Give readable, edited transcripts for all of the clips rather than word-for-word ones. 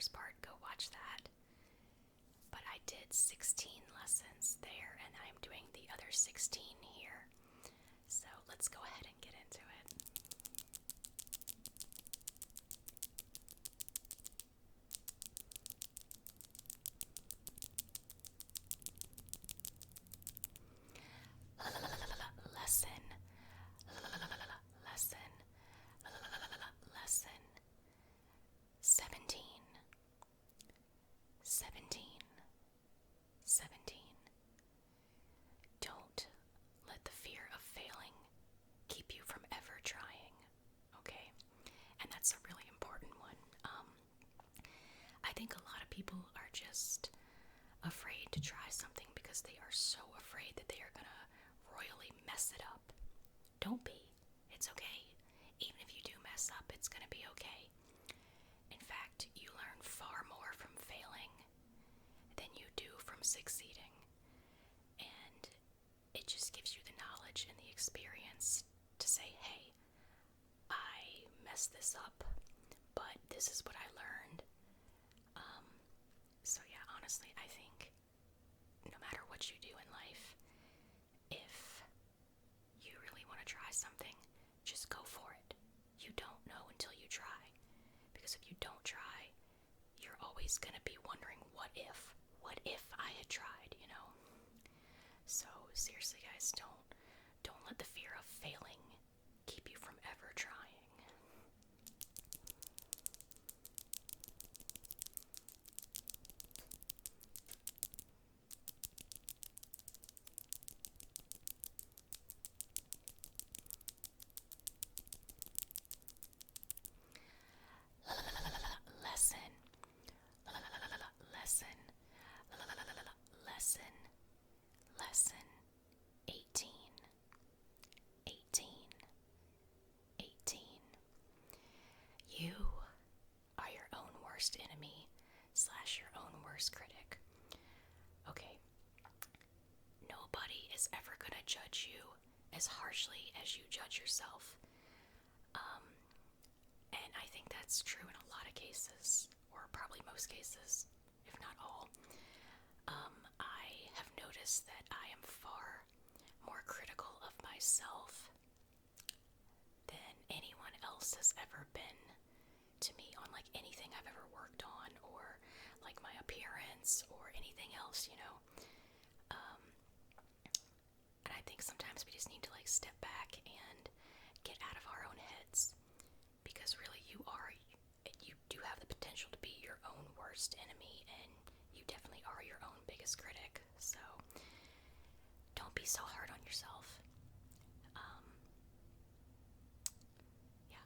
first part, go watch that. But I did 16 lessons there, and I'm doing the other 16 here. So let's go ahead and get into it. Lesson. Lesson. Lesson. 17. 17. 17. Don't let the fear of failing keep you from ever trying, okay? And that's a really important one. I think a lot of people are just afraid to try something because they are so afraid that they are going to royally mess it up. Don't be. It's okay. Even if you do mess up, it's going to be okay. In fact, you learn far more from failing than you do from succeeding. And it just gives you the knowledge and the experience to say, hey, I messed this up, but this is what I learned. So yeah, honestly, I think no matter what you do in life, if you really want to try something, just go for it. You don't know until you try. Because if you don't try, you're always going to be wondering, what if I had tried, you know? So seriously, guys, don't let the fear of failing keep you from ever trying. Lesson. Lesson. Lesson. Lesson 18. 18. 18. You are your own worst enemy / your own worst critic. Okay, nobody is ever going to judge you as harshly as you judge yourself. And I think that's true in a lot of cases, or probably most cases, if not all. I have noticed that I am far more critical of myself than anyone else has ever been to me on like anything I've ever worked on, or like my appearance or anything else, you know. And I think sometimes we just need to like step back and get out of our own heads, because really you do have the potential to be your own worst enemy, and you definitely are your own biggest critic. So don't be so hard on yourself. Yeah.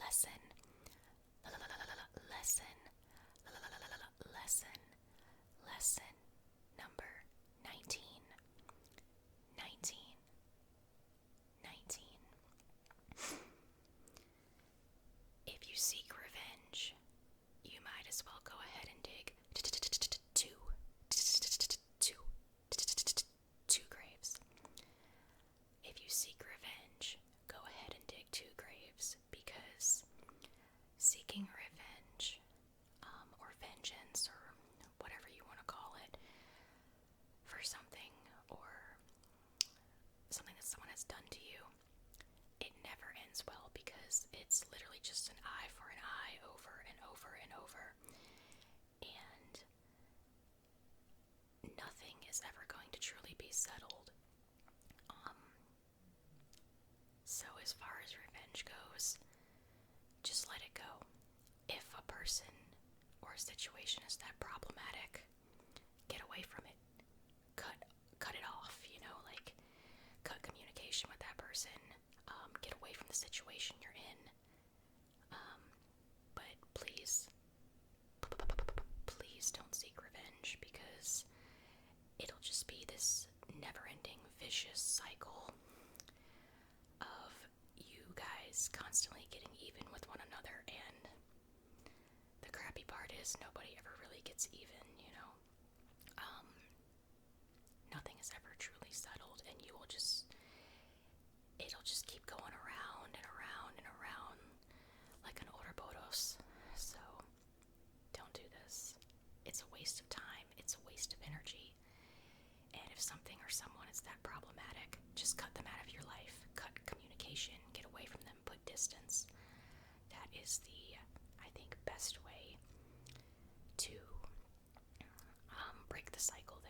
Lesson. Lesson. Lesson. Lesson number 19. 19. 19. If you seek revenge, you might as well go ahead and dig two graves. If you seek revenge, go ahead and dig two graves, because seeking revenge, or vengeance, or whatever you want to call it, for something, or something that someone has done to you, it never ends well, because it's literally just an eye for an eye over and over and over. And nothing is ever going to truly be settled. So as far as revenge goes, just let it go. If a person or a situation is that problematic, get away from it. Cut it off, you know, like cut communication with that person. Get away from the situation you're in. But please don't seek revenge, because it'll just be this never-ending vicious cycle of you guys constantly getting even with one another, crappy part is nobody ever really gets even, you know. Nothing is ever truly settled, and it'll just keep going around and around and around like an Ouroboros. So, don't do this. It's a waste of time, it's a waste of energy, and if something or someone is that problematic, just cut them out of your life. Cut communication, get away from them, put distance. That is the, I think, best way to break the cycle there.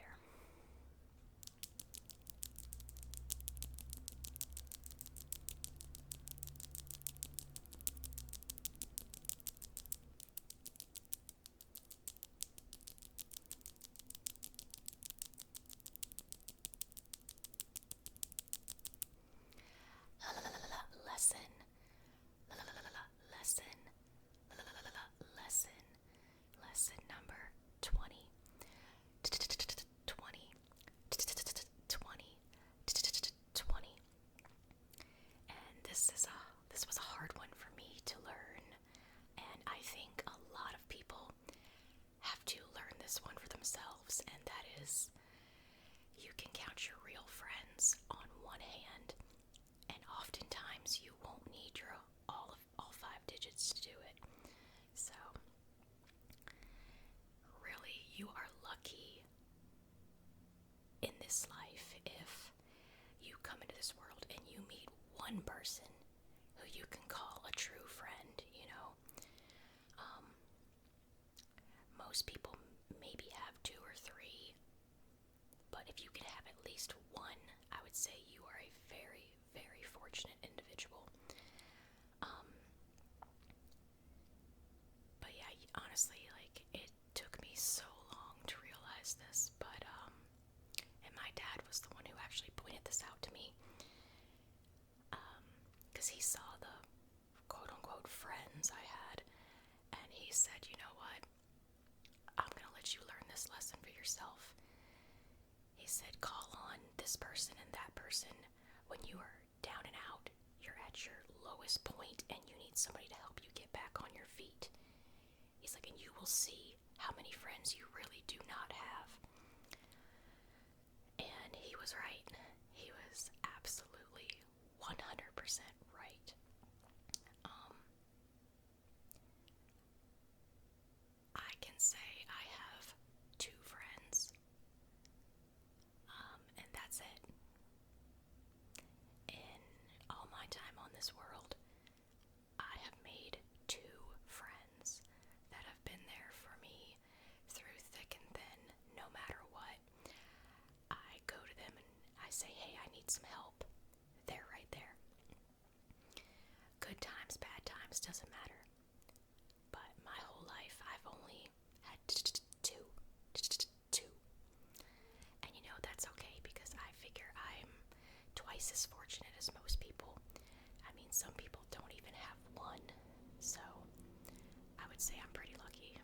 Lesson. Lesson. Lesson. Lesson number 20. 20. 20. 20. And this was a hard one for me to learn, and I think a lot of people have to learn this one for themselves, and that is, you can count your real friends on one hand, and oftentimes you won't need your all 5 digits to do it. So really, you are lucky in this life if you come into this world and you meet one person who you can call a true friend, you know. Most people maybe have 2 or 3, but if you can have at least one, I would say you are a very, very fortunate individual. But yeah, honestly, like, it took me so long to realize this, but and my dad was the one who actually pointed this out to me, because he saw the quote-unquote friends I had, and he said, you know what, I'm gonna let you learn this lesson for yourself. He said, call on this person and that person when you are down and out, you're at your lowest point, and you need somebody to help you get back on your feet. He's like, and you will see how many friends you really do not have. And he was right. He was absolutely 100% right. I can say I have 2 friends, and that's it. In all my time on this world, I have made 2 friends that have been there for me through thick and thin, no matter what. I go to them and I say, hey, I need some help. They're right there. Good times, bad times, doesn't matter. But my whole life, I've only had 2. 2. And you know, that's okay, because I figure I'm twice as fortunate as most people. I mean, some people don't even have 1, so I would say I'm pretty lucky.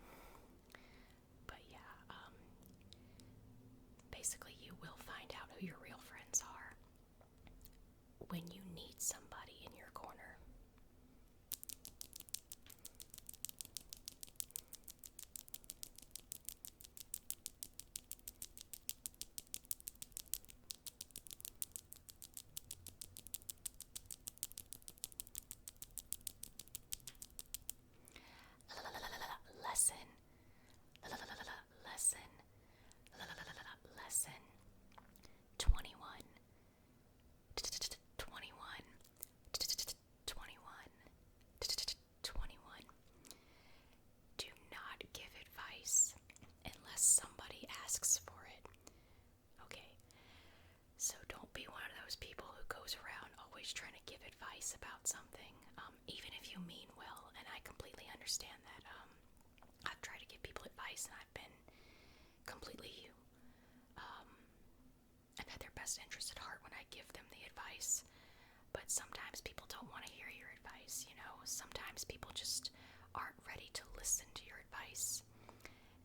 But yeah, basically you will find out who your real friends are when you need somebody in your corner. Lesson. Lesson. Lesson 21. 21. 21. 21. Do not give advice unless somebody asks for it. Okay? So don't be one of those people who goes around always trying to give advice about something, even if you mean well, and I completely understand that. I've tried to give people advice, and I've been completely, I've had their best interest at heart when I give them the advice, but sometimes people don't want to hear your advice, you know. Sometimes people just aren't ready to listen to your advice,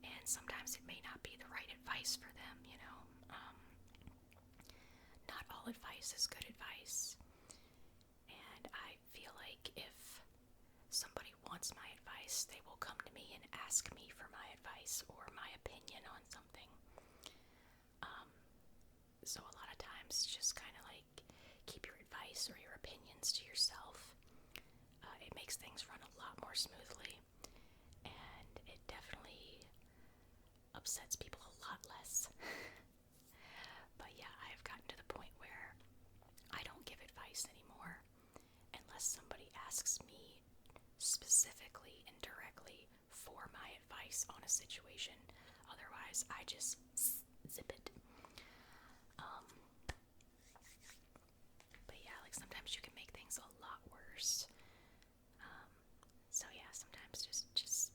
and sometimes it may not be the right advice for them, you know. Not all advice is good advice, and I feel like if somebody wants my advice, they will come to me and ask ask me for my advice or my opinion on something. So a lot of times, just kind of like keep your advice or your opinions to yourself. It makes things run a lot more smoothly, and it definitely upsets people a lot less. But yeah, I've gotten to the point where I don't give advice anymore unless somebody asks me specifically and directly for my advice on a situation. Otherwise, I just zip it. But yeah, like sometimes you can make things a lot worse. So yeah, sometimes just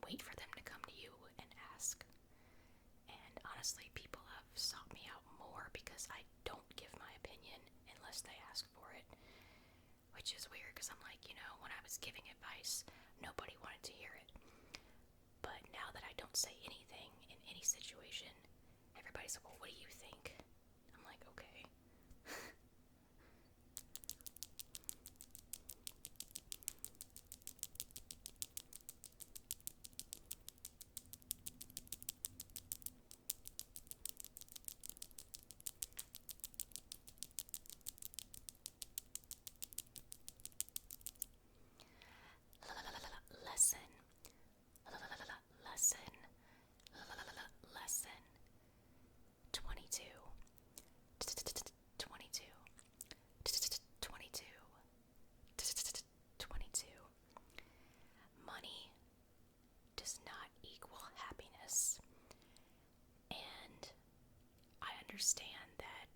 wait for them to come to you and ask. And honestly, people have sought me out more because I don't give my opinion unless they ask for it. Which is weird because I'm like, when I was giving advice, nobody wanted to hear it. But now that I don't say anything in any situation, everybody's like, well, what do you think? I'm like, okay. Lesson. Lesson. Lesson. 22. 22. 22. 22. Money does not equal happiness. And I understand that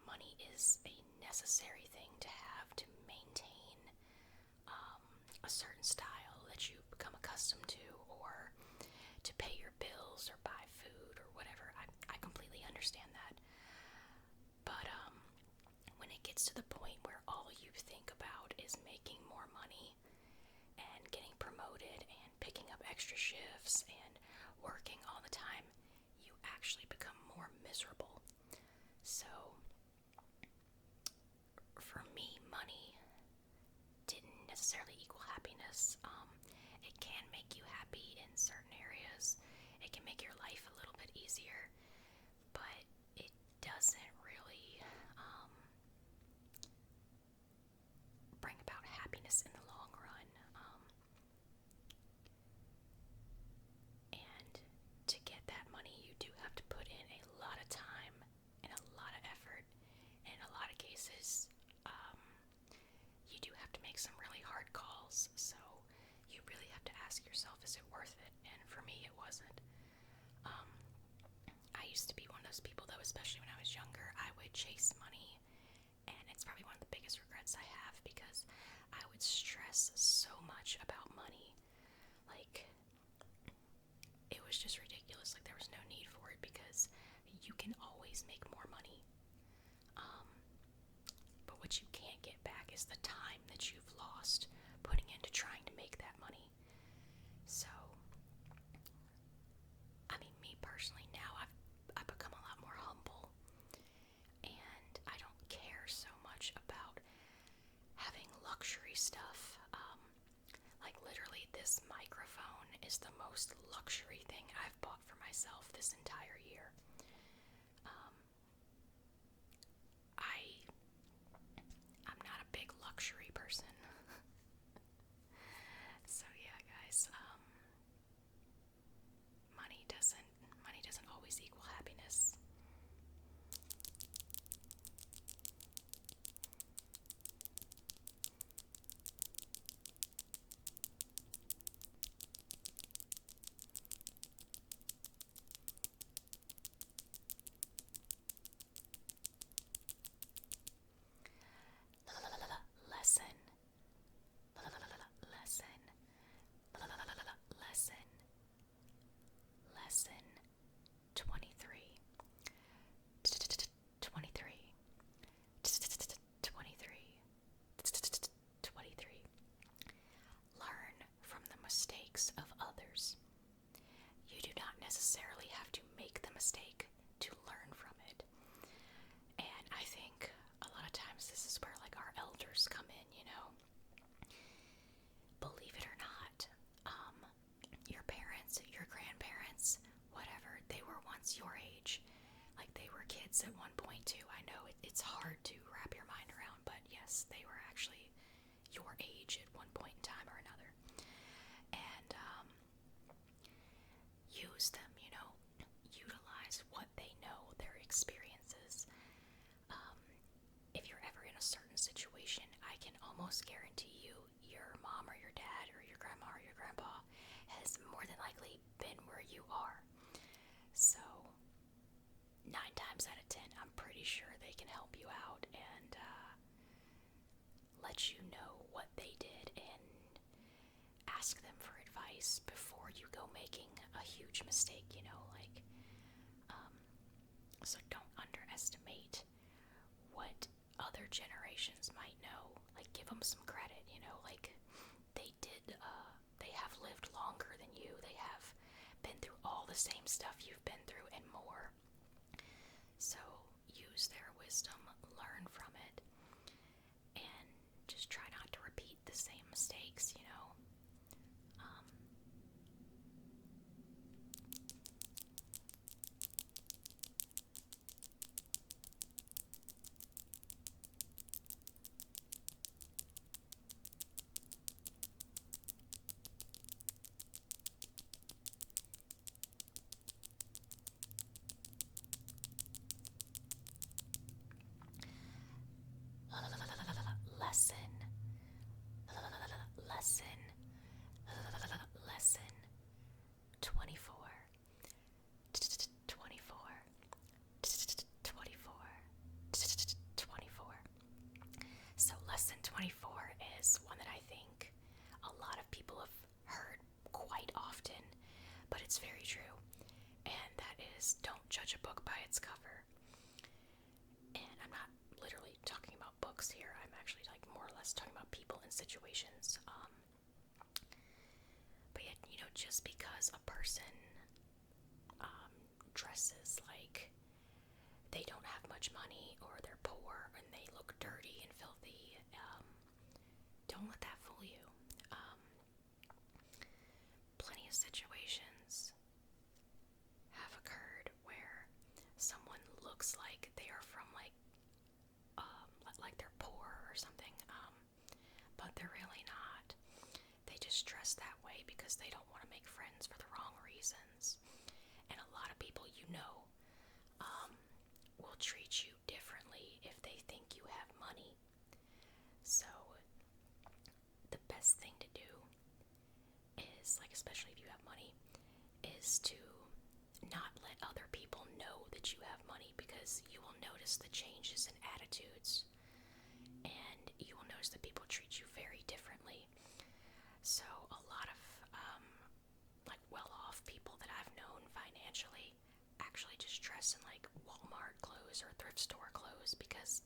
money is a necessary thing to have to maintain a certain style that you've become accustomed to, or to pay your bills or buy food or whatever. I completely understand that. But when it gets to the point where all you think about is making more money and getting promoted and picking up extra shifts and working all the time, you actually become more miserable. So for me, money didn't necessarily equal happiness. It can make you happy in certain areas. It can make your life a little bit easier, but it doesn't really bring about happiness in the long run. And to get that money, you do have to put in a lot of time and a lot of effort. And in a lot of cases, you do have to make some really hard calls. So you really have to ask yourself, is it worth it? And for me, it wasn't. I used to be one of those people, though, especially when I was younger. I would chase money, and it's probably one of the biggest regrets I have because I would stress so much about money. Like, it was just ridiculous. Like, there was no need for it because you can always make more money. But what you can't get back is the time that you've lost putting into trying to make that money. So, I mean, me personally, now I've become a lot more humble, and I don't care so much about having luxury stuff. Like literally, this microphone is the most luxury thing I've bought for myself this entire year. I'm not a big luxury person. So yeah, guys, money doesn't always equal happiness. almost guarantee you your mom or your dad or your grandma or your grandpa has more than likely been where you are. So 9 times out of 10, I'm pretty sure they can help you out and let you know what they did and ask them for advice before you go making a huge mistake, so don't underestimate what other generations might know. Like, give them some credit, like they have lived longer than you. They have been through all the same stuff you've been through and more. So use their wisdom, learn from it, and just try not to repeat the same mistakes, Lesson, lesson, lesson 24, 24, 24, 24. So lesson 24 is one that I think a lot of people have heard quite often, but it's very true. And that is, don't judge a book by its cover. And I'm not literally talking about books here. I'm actually more or less talking about people and situations. But yet, just because a person dresses like they don't have much money or they're poor and they look dirty and filthy, don't let that fool you. Plenty of situations have occurred where someone looks like they are from like they're poor or something, but they're really not. They just dress that way because they don't want to make friends for the wrong reasons. And a lot of people will treat you differently if they think you have money. So the best thing to do is, especially if you have money, is to not let other people know that you have money, because you will notice the changes in attitudes and you will notice that people treat you very differently. So a lot of well-off people that I've known financially actually just dress in Walmart clothes or thrift store clothes because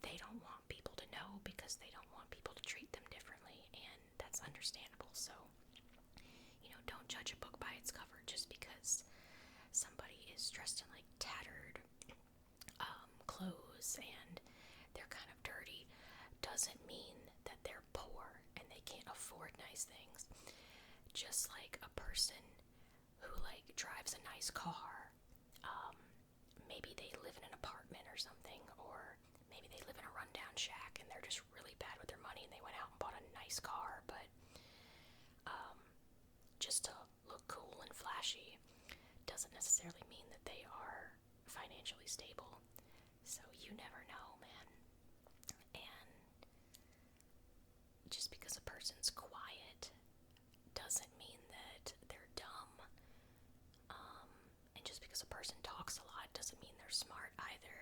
they don't want people to know, because they don't want people to treat them differently, and that's understandable. So don't judge a book by its cover. Just because somebody is dressed in tattered clothes and they're kind of dirty doesn't mean that they're poor and they can't afford nice things. Just like a person who drives a nice car, maybe they live in an apartment or something, or maybe they live in a rundown shack and they're just really bad with their money and they went out and bought a nice car, but just to look cool and flashy doesn't necessarily mean that they are financially stable. So you never know, man. And just because a person's quiet doesn't mean that they're dumb. And just because a person talks a lot doesn't mean they're smart either.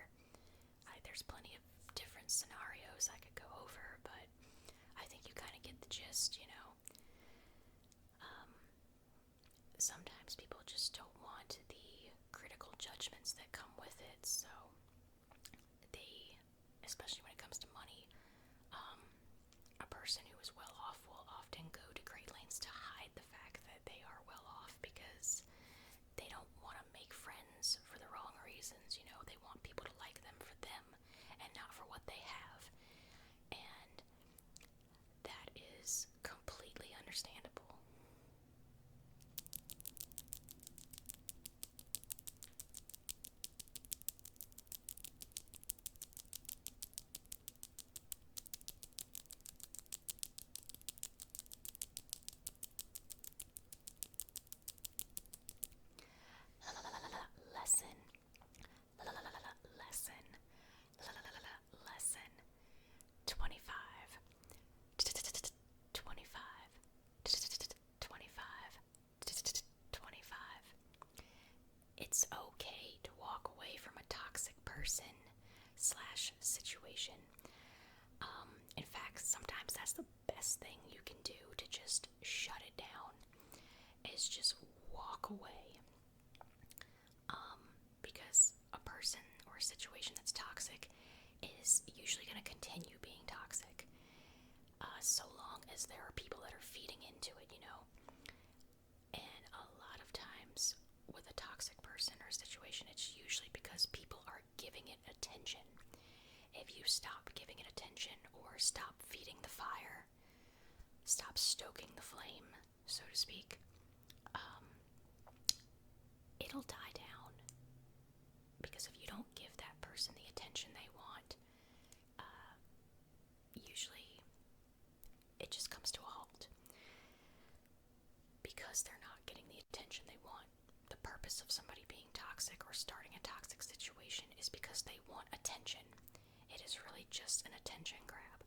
There's plenty of different scenarios I could go over, but I think you kind of get the gist, Sometimes people just don't want the critical judgments that come with it, so they, especially when it comes to money, a person who is well off will often go to great lengths to hide the fact that they are well off, because they don't want to make friends for the wrong reasons. They want people to like them for them and not for what they have, and that is completely understandable. Lesson, lesson, lesson is just walk away. Because a person or a situation that's toxic is usually going to continue being toxic. So long as there are people that are feeding into it, And a lot of times with a toxic person or situation, it's usually because people are giving it attention. If you stop giving it attention or stop feeding the fire, stop stoking the flame, so to speak, it'll die down. Because if you don't give that person the attention they want, usually it just comes to a halt. Because they're not getting the attention they want. The purpose of somebody being toxic or starting a toxic situation is because they want attention. It is really just an attention grab.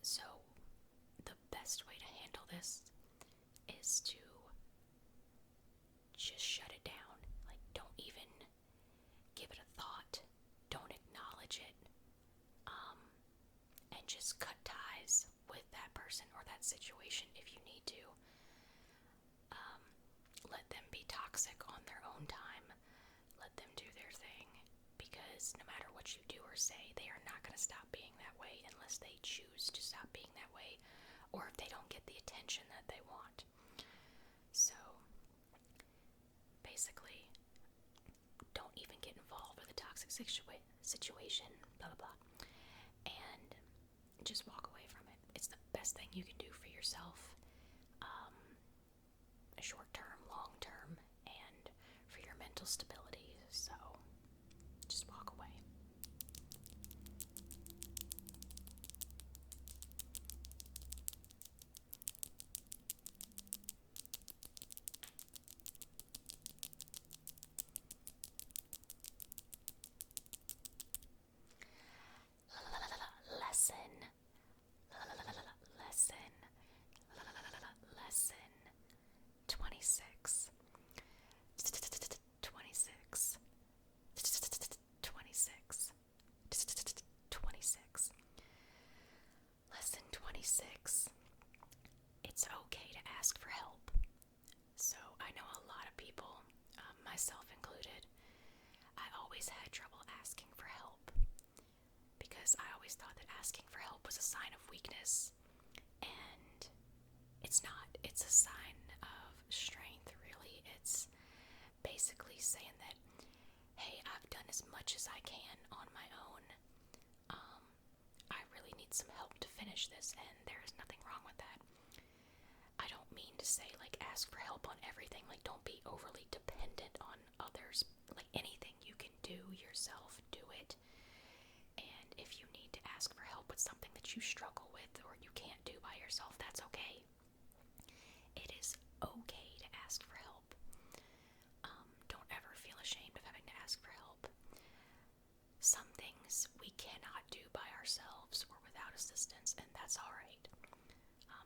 So the best way to handle this is to just shut it down. Like, don't even give it a thought. Don't acknowledge it. And just cut ties with that person or that situation if you need to. Let them be toxic on their own time. Let them do their thing. Because no matter what you do or say, they are not going to stop being that way unless they choose to stop being that way, or if they don't get the attention that they want. So, basically, don't even get involved with a toxic situation, blah, blah, blah. And just walk away from it. It's the best thing you can do for yourself, short term, long term, and for your mental stability. So just walk away. Lesson 26. 26. 26. 26. Lesson 26. It's okay to ask for help. So I know a lot of people, myself included, I always had trouble asking for help because I always thought that asking for help was a sign of weakness, and it's not. It's a sign of strength, really. It's basically saying that, hey, I've done as much as I can on my own. I really need some help to finish this, and there is nothing wrong with that. I don't mean to say, like, ask for help on everything. Like, don't be overly dependent on others. Like, anything you can do yourself, do it. And if you need to ask for help with something that you struggle with or you can't do by yourself, that's okay. It is okay to ask for help. Don't ever feel ashamed of having to ask for help. Some things we cannot do by ourselves or without assistance, and that's alright.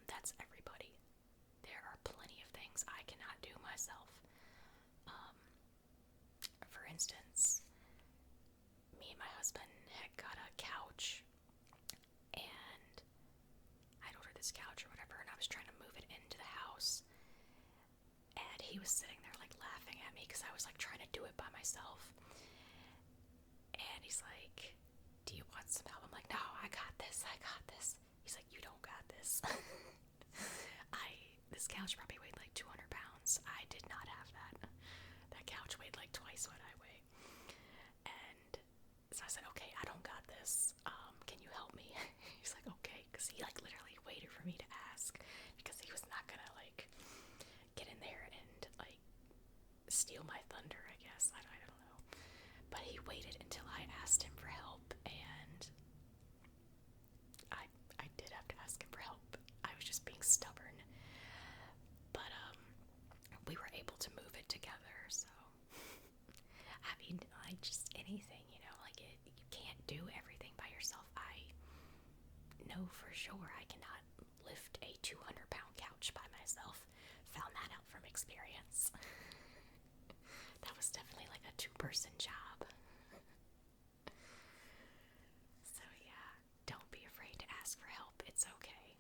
That's everybody. There are plenty of things I cannot do myself. For instance, me and my husband had got a couch, and I'd ordered this couch or whatever, and I was trying to move it into the house, and he was sitting there like laughing at me because I was like trying to do it by myself. And he's like, do you want some help? I'm like, no, I got this. He's like, you don't got this. This couch probably weighed like 200 pounds. I did not have that. That couch weighed like twice what I weigh. And so I said, okay, I don't got this. Can you help me? He's like, okay, because he like literally waited for me to ask, because he was not gonna like get in there and like steal my thunder, I guess. I don't know. But he waited until I asked him for help, and I did have to ask him for help. I was just being stubborn. But we were able to move it together, so I mean, like, just anything, like you can't do everything by yourself. I know for sure I cannot lift a 200-pound couch by myself. Found that out from experience. That was definitely like a 2-person job. So yeah, don't be afraid to ask for help. It's okay.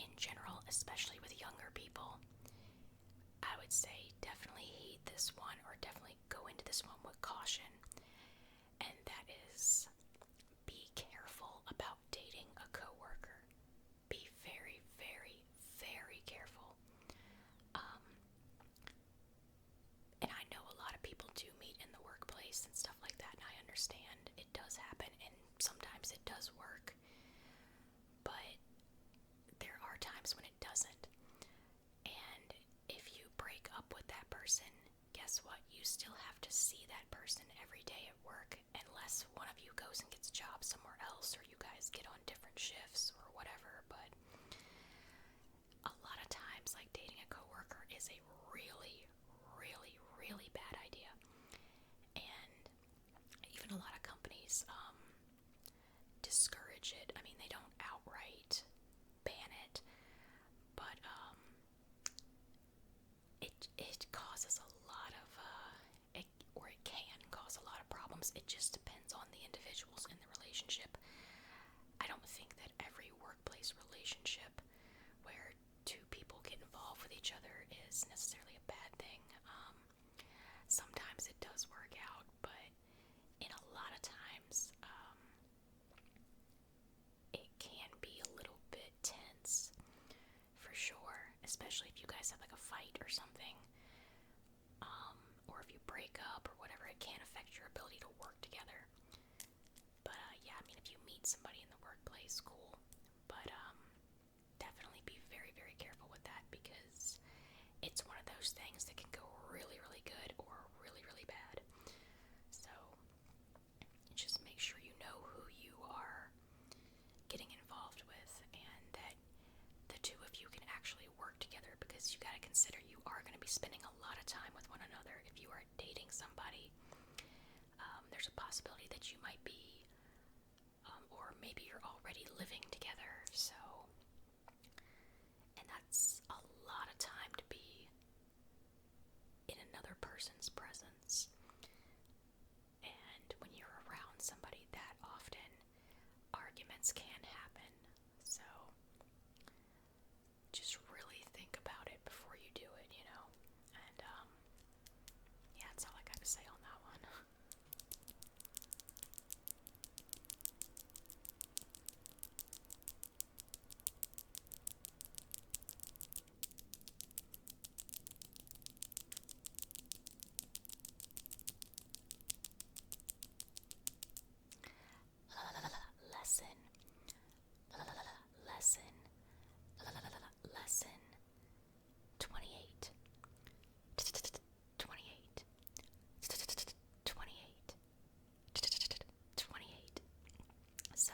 in general, especially with younger people, I would say definitely heed this one, or definitely go into this one with caution. And that is, be careful about dating a coworker. Be very, very, very careful. Um, and I know a lot of people do meet in the workplace and stuff like that, and I understand it does happen, and sometimes it does work. But there are times when it doesn't. And if you break up with that person, guess what? You still have to see that person every day at work, unless one of you goes and gets a job somewhere else, or you guys get on different shifts or whatever. But a lot of times, like, dating a coworker is a really, really, really bad idea. And even a lot of companies discourage it. I mean, they don't outright ban it, but it causes a lot of it can cause a lot of problems. It just depends on the individuals in the relationship. I don't think that every workplace relationship where two people get involved with each other is necessarily a bad thing. Sometimes it does work out, but in a lot of times, it can be a little bit tense, for sure, especially if you guys have like a fight or something, or if you break up or whatever. It can affect your ability to work together. But yeah, I mean, if you meet somebody in the workplace, cool, but definitely be very, very careful with that, because it's one of those things that can go really, really good or really, really bad. So just make sure you know who you are getting involved with, and that the two of you can actually work together, because you got to consider you are going to be spending a lot of time with one another. If you are dating somebody, there's a possibility that you might be, or maybe you're already living together. So, and that's a lot of time to be in another person's presence. And when you're around somebody that often, arguments can happen. So just really think about it before you do it, you know? And yeah, that's all I got to say on that one. Lesson. Lesson. Lesson 28. 28. 28. 28. So,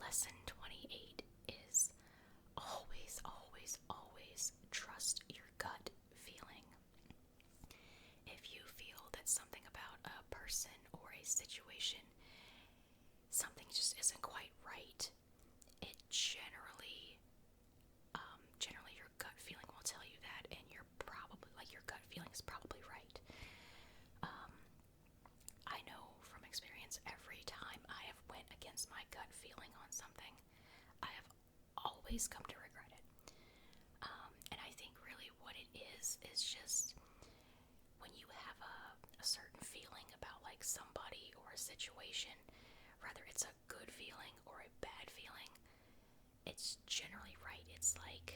lesson 28 is always, always, always trust your gut feeling. If you feel that something about a person or a situation, something just isn't quite right, it generally your gut feeling will tell you that, and you're probably, like, your gut feeling is probably right. I know from experience, every time I have went against my gut feeling on something, I have always come to regret it. And I think really what it is just when you have a certain feeling about, like, somebody or a situation, whether it's a good feeling or a bad feeling, it's generally right. It's like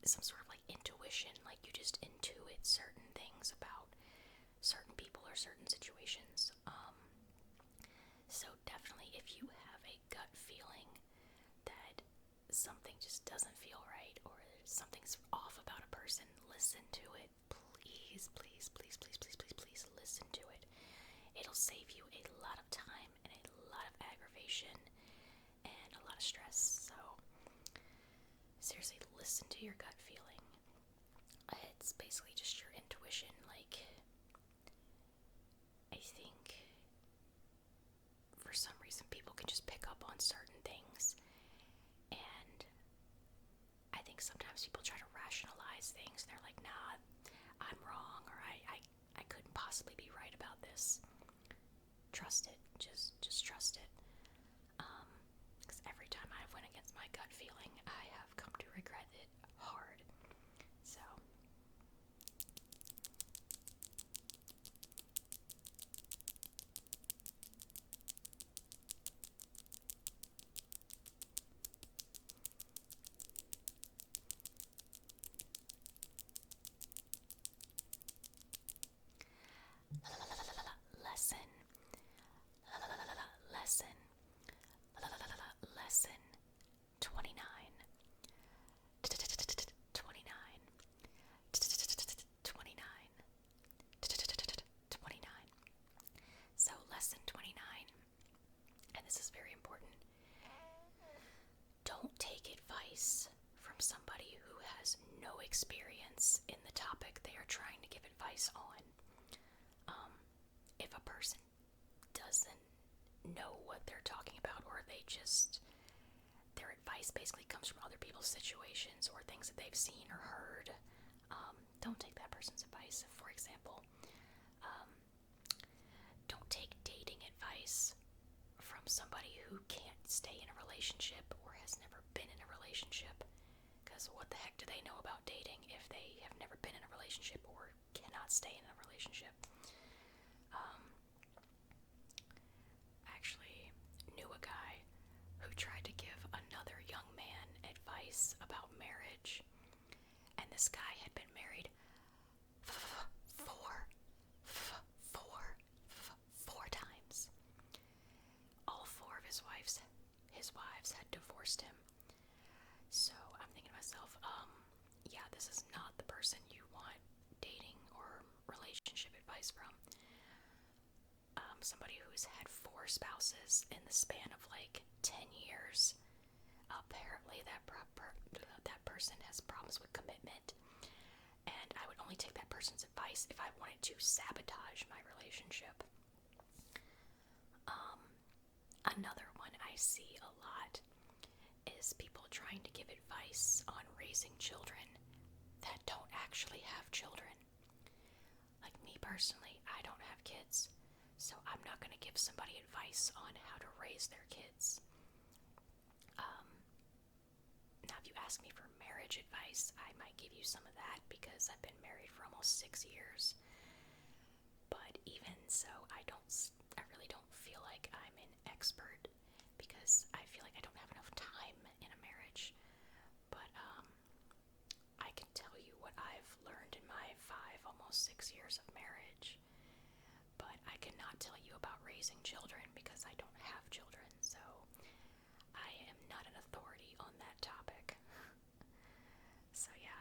some sort of like intuition, like you just intuit certain things about certain people or certain situations. So definitely, if you have a gut feeling that something just doesn't feel right, or something's off about a person, listen to it. Please, please, please, please, please, please, please listen to it. It'll save you a lot of time and a lot of aggravation and a lot of stress. So seriously, listen to your gut feeling. It's basically just your intuition. Like, I think for some reason people can just pick up on certain things, and I think sometimes people try to rationalize things. They're like, nah, I'm wrong, or I couldn't possibly be right about this. Trust it. Just trust it. Because every time I went against my gut feeling, I have come to regret it hard. So. Lesson. Lesson. Lesson 29. 29. 29. 29. So, lesson 29, and this is very important. Don't take advice from somebody who has no experience in the topic they are trying to give advice on. If a person doesn't know what they're talking about, or their advice basically comes from other people's situations or things that they've seen or heard, don't take that person's advice. For example, don't take dating advice from somebody who can't stay in a relationship or has never been in a relationship, because what the heck do they know about dating if they have never been in a relationship or cannot stay in a relationship? Actually knew a guy who tried to give another young man advice about marriage, and this guy had been married four times. All four of his wives had divorced him. So I'm thinking to myself, yeah, this is not the person you want dating or relationship advice from. Somebody who's had four spouses in the span of like 10 years. Apparently that person has problems with commitment, and I would only take that person's advice if I wanted to sabotage my relationship. Another one I see a lot is people trying to give advice on raising children that don't actually have children. Like me personally, I don't have kids, so I'm not going to give somebody advice on how to raise their kids. Now, if you ask me for marriage advice, I might give you some of that because I've been married for almost 6 years. But even so, I really don't feel like I'm an expert because I feel like I don't have enough time in a marriage. But I can tell you what I've learned in my almost 6 years of marriage. But I cannot tell you about raising children because I don't have children, so I am not an authority on that topic. So yeah,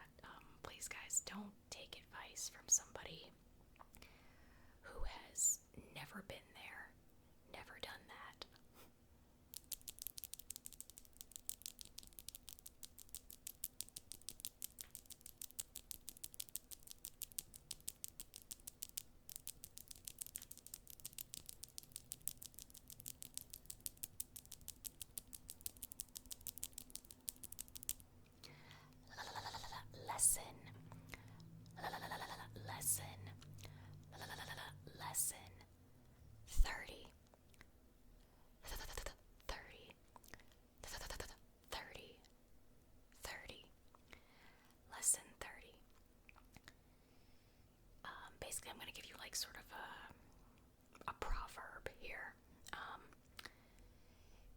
please guys, don't take advice from somebody who has never been there, never done that. Lesson. Lesson 30. 30. 30. 30. Lesson 30. Basically, I'm going to give you like sort of a proverb here.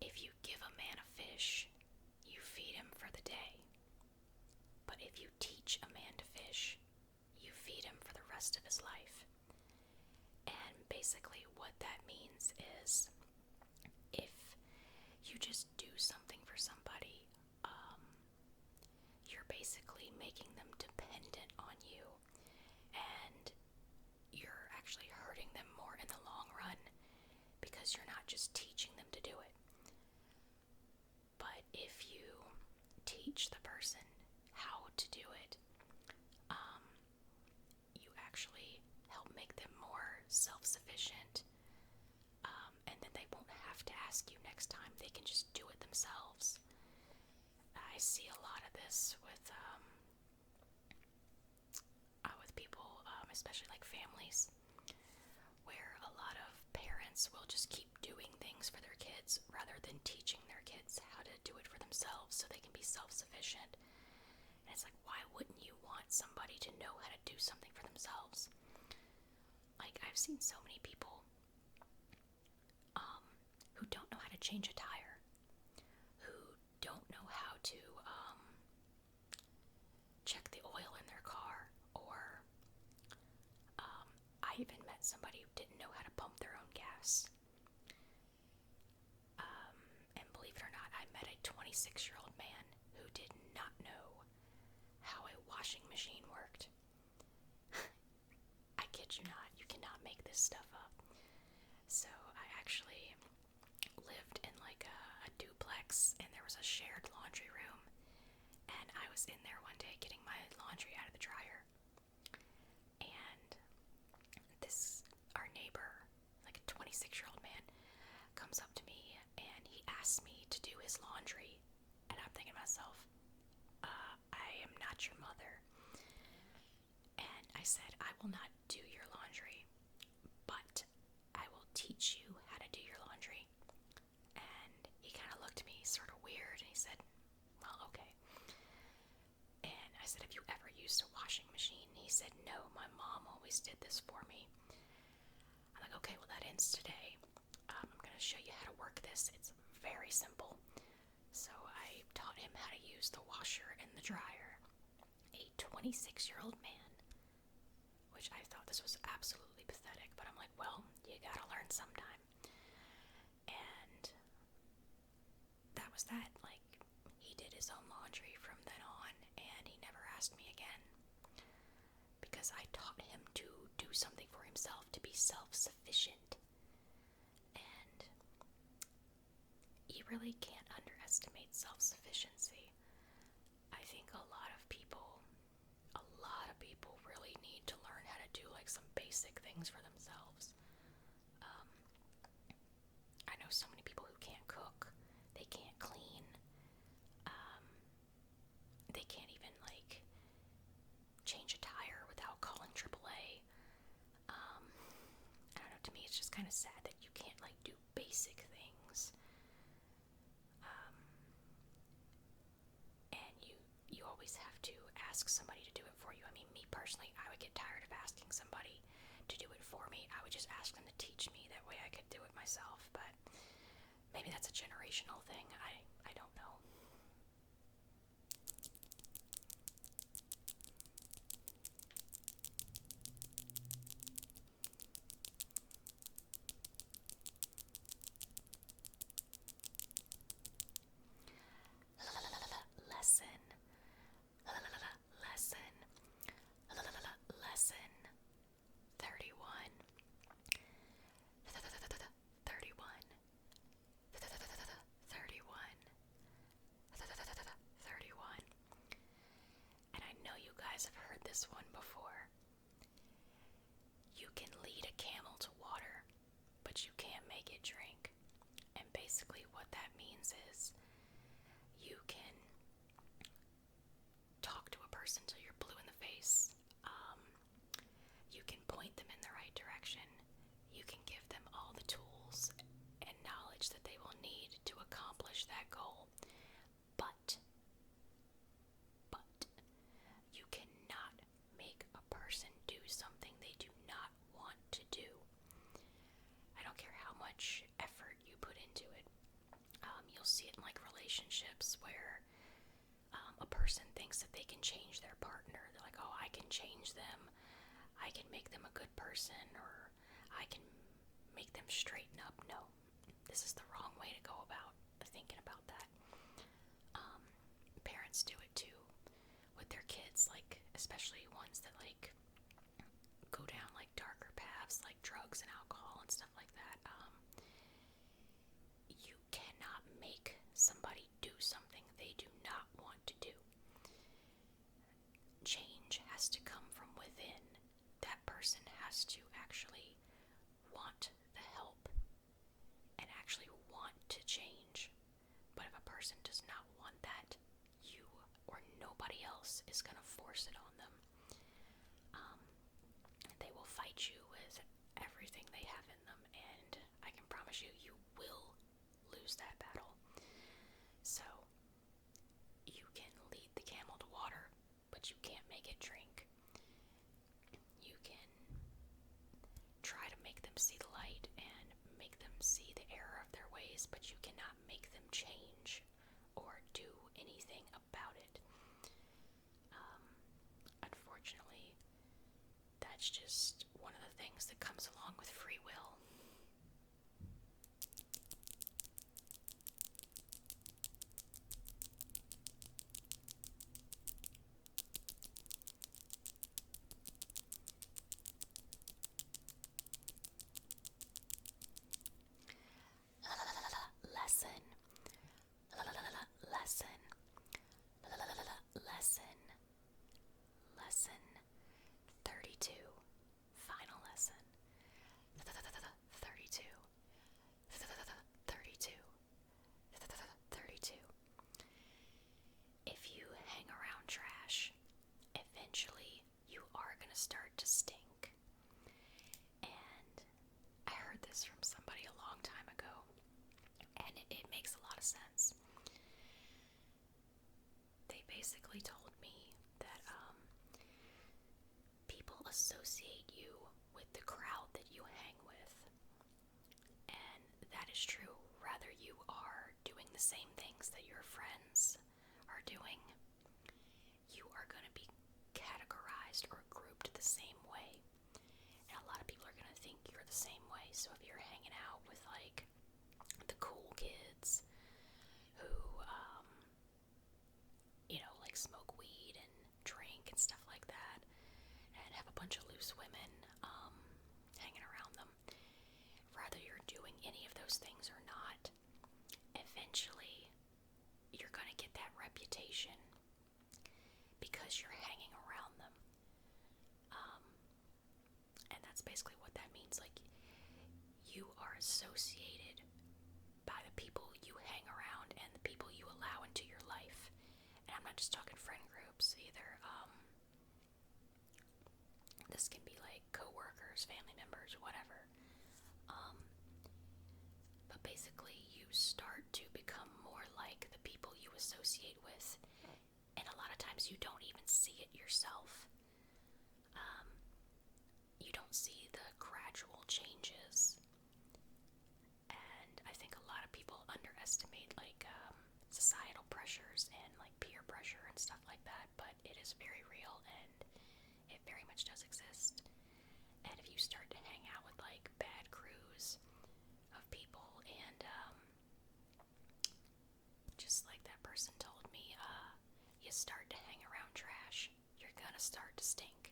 If you give a man a fish, you feed him for the day. But if you teach a man to fish, you feed him for the rest of his life. And basically what that means is, if you just do something for somebody, you're basically making them dependent on you, and you're actually hurting them more in the long run because you're not just teaching them to do it. But if you teach the person how to do it, you actually help make them more self-sufficient, and then they won't have to ask you next time. They can just do it themselves. I see a lot of this with people, especially like families, where a lot of parents will just keep doing things for their kids rather than teaching their kids how to do it for themselves. it's like, why wouldn't you want somebody to know how to do something for themselves? Like, I've seen so many people who don't know how to change a tire, who don't know how to check the oil in their car, or I even met somebody who didn't know how to pump their own gas. And believe it or not, I met a 26-year-old man who did not know how a washing machine worked. I kid you not, you cannot make this stuff up. So I actually lived in like a duplex, and there was a shared laundry room, and I was in there one day getting my laundry out of the dryer, and our neighbor, like a 26-year-old man, comes up to me and he asks me to do his laundry, and I'm thinking to myself, I am not your mother. And I said, I will not do your laundry, but I will teach you how to do your laundry. And he kind of looked at me sort of weird, and he said, well, okay. And I said, have you ever used a washing machine? He said, no, my mom always did this for me. I'm like, okay, well, that ends today. I'm going to show you how to work this. It's very simple. So I taught him how to use the washer and the dryer. A 26-year-old man, which I thought this was absolutely pathetic, but I'm like, well, you gotta learn sometime. And that was that. Like, he did his own laundry from then on, and he never asked me again, because I taught him to do something for himself, to be self-sufficient. And you really can't underestimate self-sufficiency. I think a lot of people really need to learn how to do like some basic things for themselves. I know so many people who can't cook, they can't clean, they can't even like change a tire without calling AAA. I don't know, to me it's just kind of sad that you can't like do basic things. And you always have to ask somebody to do it for you. I mean, me personally, I would get tired of asking somebody to do it for me. I would just ask them to teach me. That way I could do it myself. But maybe that's a generational thing. I don't know. Lesson. Lesson 31. 31. 31. And I know you guys have heard this one before. You can lead a camel to water, but you can't make it drink. And basically what that means is you can talk to a person till you're blue in the face. You can point them in the right direction. You can give them all the tools and knowledge that they will need to accomplish that goal. But you cannot make a person do something they do not want to do. I don't care how much effort you put into it. You'll see it in like relationships where a person thinks that they can change their partner. They're like, oh, I can change them. I can make them a good person, or I can make them straighten up. No, this is the wrong way to go about thinking about that. Parents do it too with their kids, like especially ones that like go down like darker paths like drugs and alcohol and stuff like that. You cannot make somebody do something they do not want to do. Change has to come from within. That person has to actually want the help and actually want to change. But if a person does not want that, you or nobody else is going to force it on them. They will fight you with everything they have in them, and I can promise you, you will lose that battle. So you can lead the camel to water, but you can't make it drink. You can try to make them see the light and make them see the error of their ways, but you cannot make them change or do anything about it. Unfortunately, that's just one of the things that comes along with free will. Lesson. Lesson. Lesson. Lesson 32. Final lesson. 32. 32. 32. If you hang around trash, eventually you are going to start to stink. And I heard this from somebody a long time ago, and it makes a lot of sense. They basically told me that people associate you with the crowd that you hang with. And that is true. Rather you are doing the same things that your friends are doing, you are going to be categorized or grouped the same way. And a lot of people are going to think you're the same way. So if you're hanging out with like the cool kids who like smoke weed and drink and stuff like that, and have a bunch of loose women hanging around them, rather you're doing any of those things or not, eventually you're going to get that reputation because you're hanging around them. And that's basically what that means. Like, you are associated by the people you hang around and the people you allow into your life. And I'm not just talking friend groups either. This can be like co-workers, family members, whatever. But basically you start to become more like the people you associate with. And a lot of times you don't even see it yourself. You don't see the gradual changes. And I think a lot of people underestimate like societal pressures and like peer pressure and stuff like that, but it is very real and it very much does exist. And if you start to hang out with like bad crews of people and just like that person told me, you start to hang around trash, you're gonna start to stink.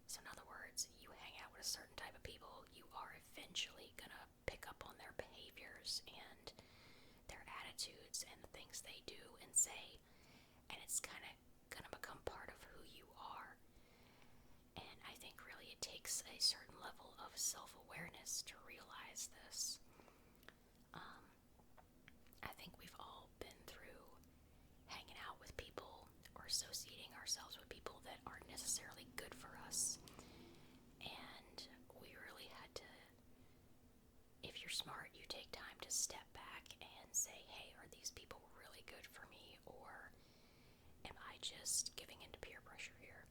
So in other words, you hang out with a certain type of people, you are eventually gonna pick up on their behaviors and their attitudes and the things they do and say, and it's kind of gonna become part of who you are. And I think really it takes a certain level of self-awareness to realize this. I think we've all been through hanging out with people or associating ourselves with people that aren't necessarily good for us. And we really had to, if you're smart, you take time to step back and say, hey, are these people really good for me, or am I just giving into peer pressure here?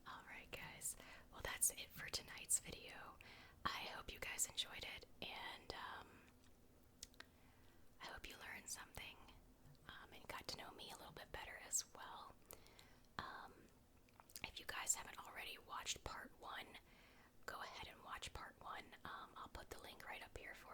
Alright guys, well that's it for tonight's video. I hope you guys enjoyed it, and I hope you learned something and got to know me a little bit better as well. If you guys haven't already watched part 1, go ahead and watch part 1. I'll put the link right up here for